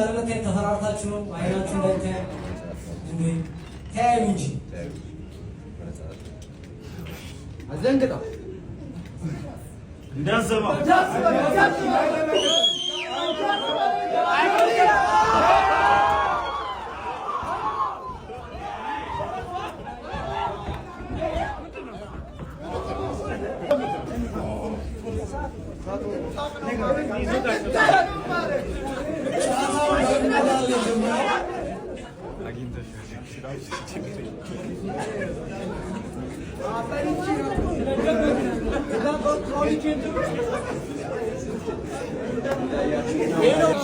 እንዳደረከ ተፈራርታችሁ ነው አይናችሁ እንዳይታይ እንዴ ታያዩ እንጂ አዘንግጣ እንዳዘባ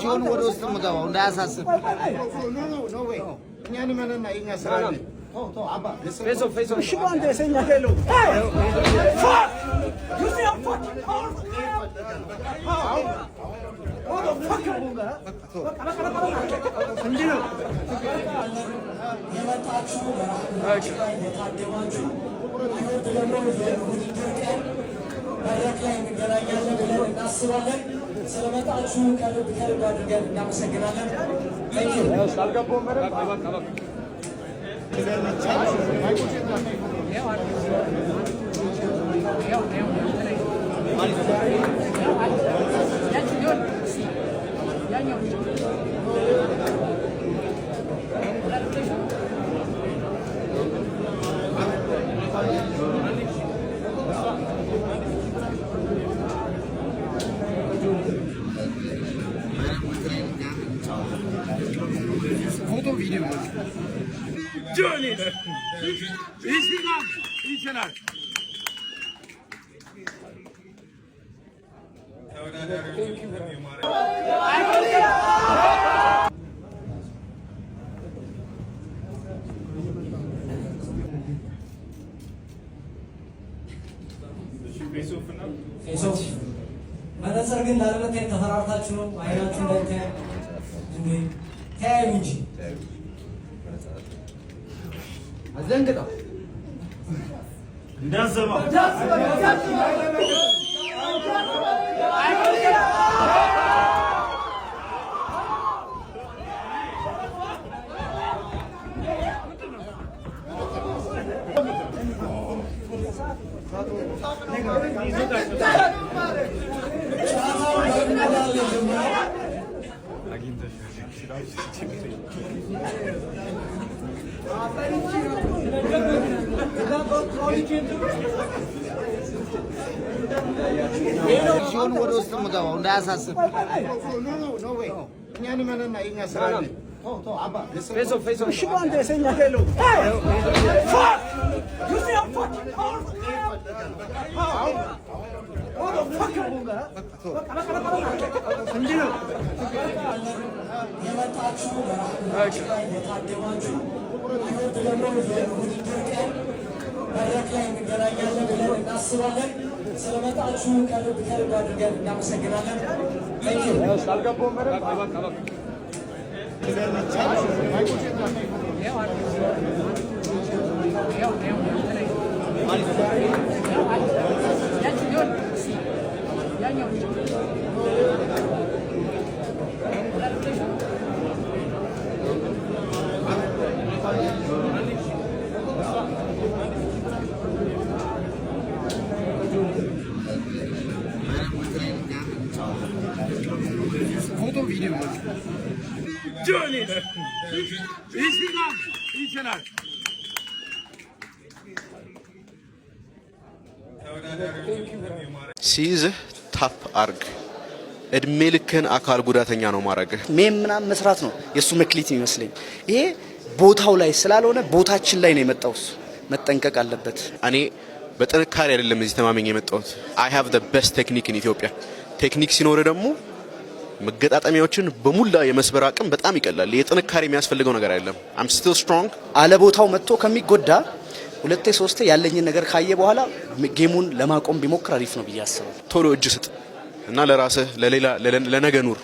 ሲሆን ወደ ውስጥ ምገባው እንዳያሳስብ እኛን ማንና የኛ ስራ ነው ፌሶ እሺ ባንተ ሰኛ ሄሎ ስለመጣችሁ ከልብ አድርገን እናመሰግናለን። foto video Johnny ይችላል ፌሶፍ መነጽር ግን እንዳደረከ ተፈራርታችሁ ነው አይናችሁ እንዳይታይ እንዴ ታያዩ እንጂ አዘንግጣ እንዳዘባ ሲሆን ወደ ውስጥ ምገባው እንዳያሳስብ እኛን ማንና የኛ ስራ ነው ፌሶ እሺ ባንተ ሰኛ ሄሎ የመጣችሁ የታደማችሁ መድረክ ላይ እንገናኛለን ብለን እናስባለን። ስለመጣችሁ ከልብ አድርገን እናመሰግናለን። foto video Johnny ይችላል ሲይዝህ ታፕ አርግ። እድሜ ልክህን አካል ጉዳተኛ ነው ማረግህ። ሜም ምናምን መስራት ነው የሱ መክሊት ይመስለኝ። ይሄ ቦታው ላይ ስላልሆነ ቦታችን ላይ ነው የመጣው። መጠንቀቅ አለበት። እኔ በጥንካሬ አይደለም እዚህ ተማመኝ የመጣሁት። I have the best technique in Ethiopia። ቴክኒክ ሲኖር ደግሞ መገጣጠሚያዎችን በሙላ የመስበር አቅም በጣም ይቀላል። የጥንካሬ የሚያስፈልገው ነገር አይደለም። I'm still strong። አለ ቦታው መጥቶ ከሚጎዳ ሁለቴ ሶስቴ ያለኝን ነገር ካየ በኋላ ጌሙን ለማቆም ቢሞክር አሪፍ ነው ብዬ አስባለሁ። ቶሎ እጅ ስጥ እና ለራስህ ለሌላ ለነገ ኑር።